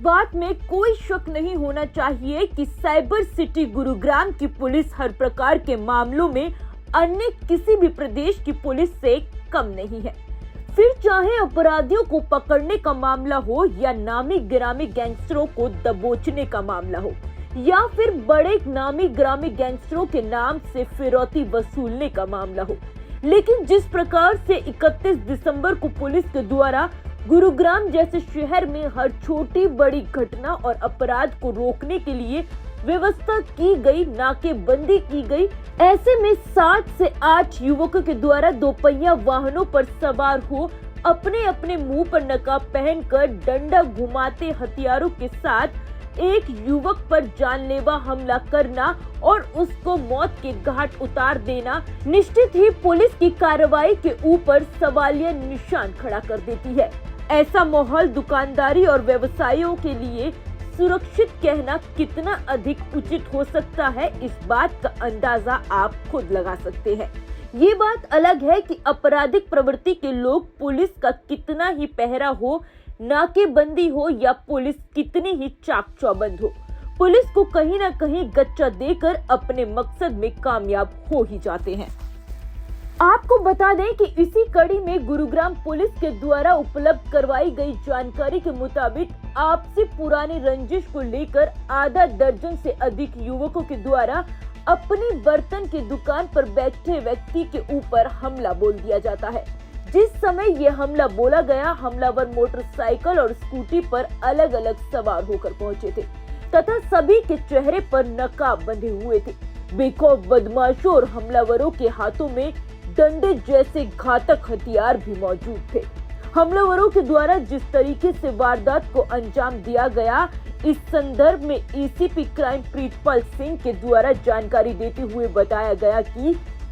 बात में कोई शक नहीं होना चाहिए कि साइबर सिटी गुरुग्राम की पुलिस हर प्रकार के मामलों में अन्य किसी भी प्रदेश की पुलिस से कम नहीं है। फिर चाहे अपराधियों को पकड़ने का मामला हो या नामी गिरामी गैंगस्टरों को दबोचने का मामला हो या फिर बड़े नामी गिरामी गैंगस्टरों के नाम से फिरौती वसूलने का मामला हो, लेकिन जिस प्रकार से 31 दिसंबर को पुलिस के द्वारा गुरुग्राम जैसे शहर में हर छोटी बड़ी घटना और अपराध को रोकने के लिए व्यवस्था की गई, नाकेबंदी की गई, ऐसे में 7 से 8 युवकों के द्वारा दोपहिया वाहनों पर सवार हो अपने अपने मुंह पर नकाब पहनकर डंडा घुमाते हथियारों के साथ एक युवक पर जानलेवा हमला करना और उसको मौत के घाट उतार देना निश्चित ही पुलिस की कार्रवाई के ऊपर सवालिया निशान खड़ा कर देती है। ऐसा माहौल दुकानदारी और व्यवसायियों के लिए सुरक्षित कहना कितना अधिक उचित हो सकता है, इस बात का अंदाजा आप खुद लगा सकते हैं। ये बात अलग है कि आपराधिक प्रवृत्ति के लोग पुलिस का कितना ही पहरा हो, नाकेबंदी हो या पुलिस कितनी ही चाक चौबंद हो, पुलिस को कहीं ना कहीं गच्चा देकर अपने मकसद में कामयाब हो ही जाते हैं। आपको बता दें कि इसी कड़ी में गुरुग्राम पुलिस के द्वारा उपलब्ध करवाई गई जानकारी के मुताबिक आपसी पुरानी रंजिश को लेकर आधा दर्जन से अधिक युवकों के द्वारा अपनी बर्तन की दुकान पर बैठे व्यक्ति के ऊपर हमला बोल दिया जाता है। जिस समय ये हमला बोला गया, हमलावर मोटरसाइकिल और स्कूटी पर अलग अलग सवार होकर पहुंचे थे तथा सभी के चेहरे पर नकाब बंधे हुए थे। बेखौफ बदमाशों और हमलावरों के हाथों में डंडे जैसे घातक हथियार भी मौजूद थे। हमलावरों के द्वारा जिस तरीके से वारदात को अंजाम दिया गया, इस संदर्भ में एसीपी क्राइम प्रीतपाल सिंह के द्वारा जानकारी देते हुए बताया गया कि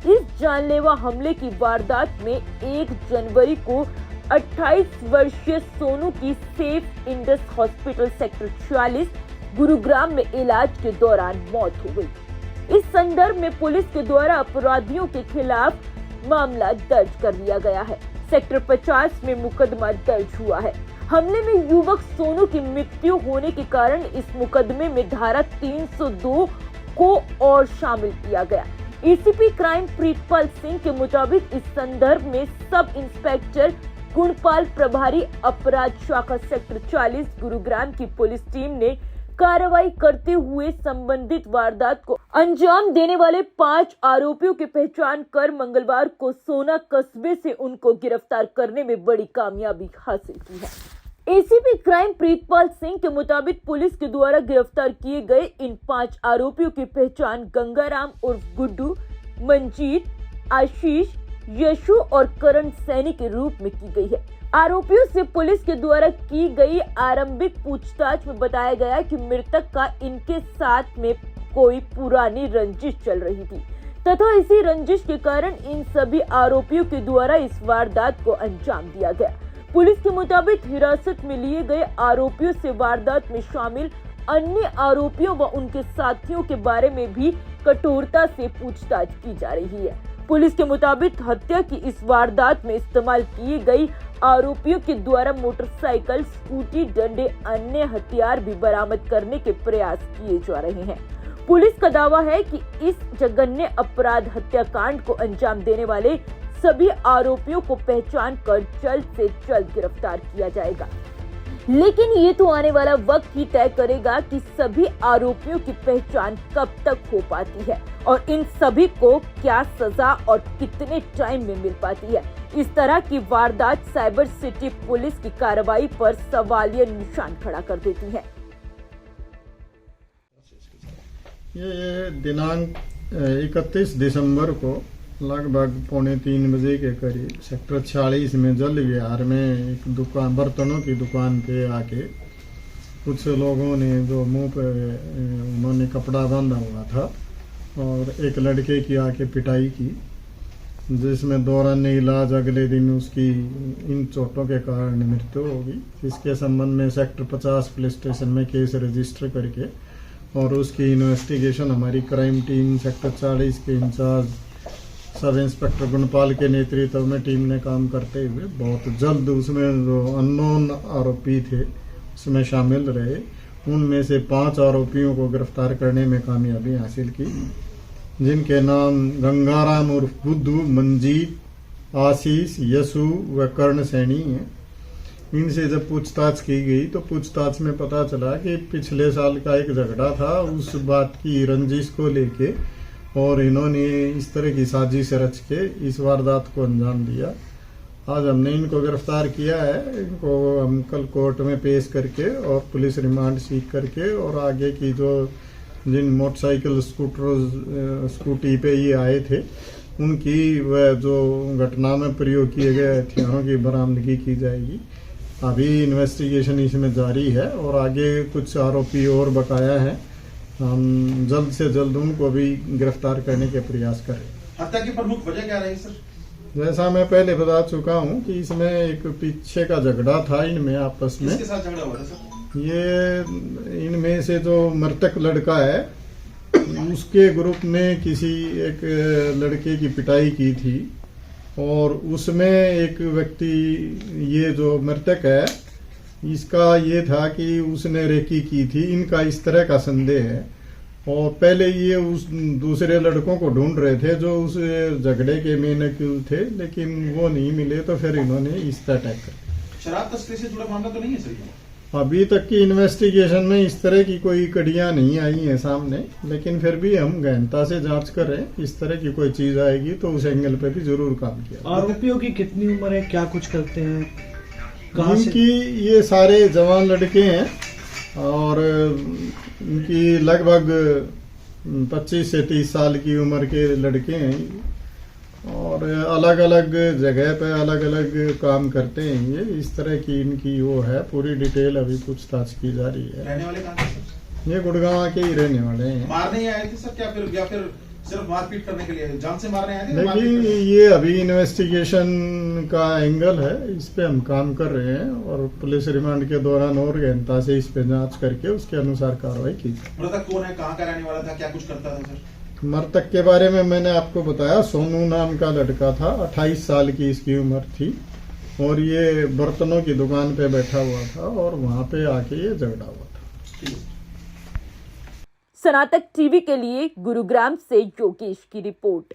इस जानलेवा हमले की वारदात में 1 जनवरी को 28 वर्षीय सोनू की safe Indus hospital sector 46 Gurugram में इलाज के दौरान मौत हो गई। इस संदर्भ में पुलिस के द्वारा अपराधियों के खिलाफ मामला दर्ज कर लिया गया है। सेक्टर 50 में मुकदमा दर्ज हुआ है। हमले में युवक सोनू की मृत्यु होने के कारण इस मुकदमे में धारा 302 को और शामिल किया गया। एसीपी क्राइम प्रीतपाल सिंह के मुताबिक इस संदर्भ में सब इंस्पेक्टर गुणपाल प्रभारी अपराध शाखा सेक्टर 40 गुरुग्राम की पुलिस टीम ने कार्रवाई करते हुए संबंधित वारदात को अंजाम देने वाले 5 आरोपियों की पहचान कर मंगलवार को सोना कस्बे से उनको गिरफ्तार करने में बड़ी कामयाबी हासिल की है। एसीपी क्राइम प्रीतपाल सिंह के मुताबिक पुलिस के द्वारा गिरफ्तार किए गए इन 5 आरोपियों की पहचान गंगाराम उर्फ गुड्डू, मंजीत, आशीष, यशु और करण सैनी के रूप में की गई है। आरोपियों से पुलिस के द्वारा की गई आरंभिक पूछताछ में बताया गया कि मृतक का इनके साथ में कोई पुरानी रंजिश चल रही थी तथा इसी रंजिश के कारण इन सभी आरोपियों के द्वारा इस वारदात को अंजाम दिया गया। पुलिस के मुताबिक हिरासत में लिए गए आरोपियों से वारदात में शामिल अन्य आरोपियों व उनके साथियों के बारे में भी कठोरता से पूछताछ की जा रही है। पुलिस के मुताबिक हत्या की इस वारदात में इस्तेमाल की गई आरोपियों के द्वारा मोटरसाइकिल, स्कूटी, डंडे, अन्य हथियार भी बरामद करने के प्रयास किए जा रहे हैं। पुलिस का दावा है कि इस जघन्य अपराध हत्याकांड को अंजाम देने वाले सभी आरोपियों को पहचान कर जल्द से जल्द गिरफ्तार किया जाएगा, लेकिन ये तो आने वाला वक्त ही तय करेगा कि सभी आरोपियों की पहचान कब तक हो पाती है और इन सभी को क्या सजा और कितने टाइम में मिल पाती है। इस तरह की वारदात साइबर सिटी पुलिस की कार्रवाई पर सवालिया निशान खड़ा कर देती है। ये दिनांक 31 दिसंबर को लगभग 2:45 बजे के करीब सेक्टर 46 में जल विहार में एक दुकान, बर्तनों की दुकान पे आके कुछ लोगों ने जो मुंह पे उन्होंने कपड़ा बांधा हुआ था और एक लड़के की आके पिटाई की, जिसमें दौरान इलाज अगले दिन उसकी इन चोटों के कारण मृत्यु होगी। इसके संबंध में सेक्टर 50 पुलिस स्टेशन में केस रजिस्टर करके और उसकी इन्वेस्टिगेशन हमारी क्राइम टीम सेक्टर 40 के इंचार्ज सब इंस्पेक्टर गुणपाल के नेतृत्व में टीम ने काम करते हुए बहुत जल्द उसमें जो अननोन आरोपी थे इसमें शामिल रहे। उनमें से 5 आरोपियों को गिरफ्तार करने में कामयाबी हासिल की, जिनके नाम गंगाराम उर्फ बुद्धू, मंजीत, आशीष, यसु व कर्ण सैनी हैं। इनसे जब पूछताछ की गई तो पूछताछ में पता चला कि पिछले साल का एक झगड़ा था, उस बात की रंजिश को लेके और इन्होंने इस तरह की साजिश रच के इस वारदात को अंजाम दिया। आज हमने इनको गिरफ्तार किया है। इनको हम कल कोर्ट में पेश करके और पुलिस रिमांड सीख करके और आगे की जो जिन मोटरसाइकिल स्कूटी पे ये आए थे उनकी वह जो घटना में प्रयोग किए गए हथियारों की बरामदगी की जाएगी। अभी इन्वेस्टिगेशन इसमें जारी है और आगे कुछ आरोपी और बकाया है। हम जल्द से जल्द उनको भी गिरफ्तार करने के प्रयास करें। हत्या की प्रमुख वजह क्या रही सर? जैसा मैं पहले बता चुका हूं कि इसमें एक पीछे का झगड़ा था इनमें आपस में। किसके साथ झगड़ा हुआ था सर? ये इनमें से जो मृतक लड़का है उसके ग्रुप ने किसी एक लड़के की पिटाई की थी और उसमें एक व्यक्ति, ये जो मृतक है, इसका ये था कि उसने रेकी की थी। इनका इस तरह का संदेह है और पहले ये उस दूसरे लड़कों को ढूंढ रहे थे जो उस झगड़े के मेन एक्यूज थे, लेकिन वो नहीं मिले तो फिर इन्होंने इस तरह अटैक कर दिया। शराब तस्करी से जुड़ा मामला तो नहीं है सर ये? अभी तक की इन्वेस्टिगेशन में इस तरह की कोई कड़ियां नहीं आई हैं सामने, लेकिन फिर भी हम गहनता से जांच कर रहे हैं। इस तरह की कोई चीज आएगी तो उस एंगल पे भी जरूर काम किया। आरोपियों की कितनी उम्र है, क्या कुछ करते हैं, कहाँ से? इनकी ये सारे जवान लड़के हैं और इनकी लगभग 25 से 30 साल की उम्र के लड़के हैं और अलग अलग जगह पे अलग अलग काम करते हैं। ये इस तरह की इनकी वो है। पूरी डिटेल अभी पूछताछ की जा रही है। रहने वाले कहाँ के सर? ये गुड़गांव के ही रहने वाले हैं। मारने ही आए थे सर क्या या फिर सिर्फ मारपीट करने के लिए, जान से मारने आए थे? लेकिन ये अभी इन्वेस्टिगेशन का एंगल है, इस पे हम काम कर रहे हैं और पुलिस रिमांड के दौरान और गहनता से इस पे जांच करके उसके अनुसार कार्रवाई की। मृतक कौन है, कहाँ का रहने वाला था, क्या कुछ करता था सर? मृतक के बारे में मैंने आपको बताया, सोनू नाम का लड़का था, 28 साल की इसकी उम्र थी और ये बर्तनों की दुकान पे बैठा हुआ था और वहां पे आके ये झगड़ा हुआ था। सनातक टीवी के लिए गुरुग्राम से योगेश की रिपोर्ट।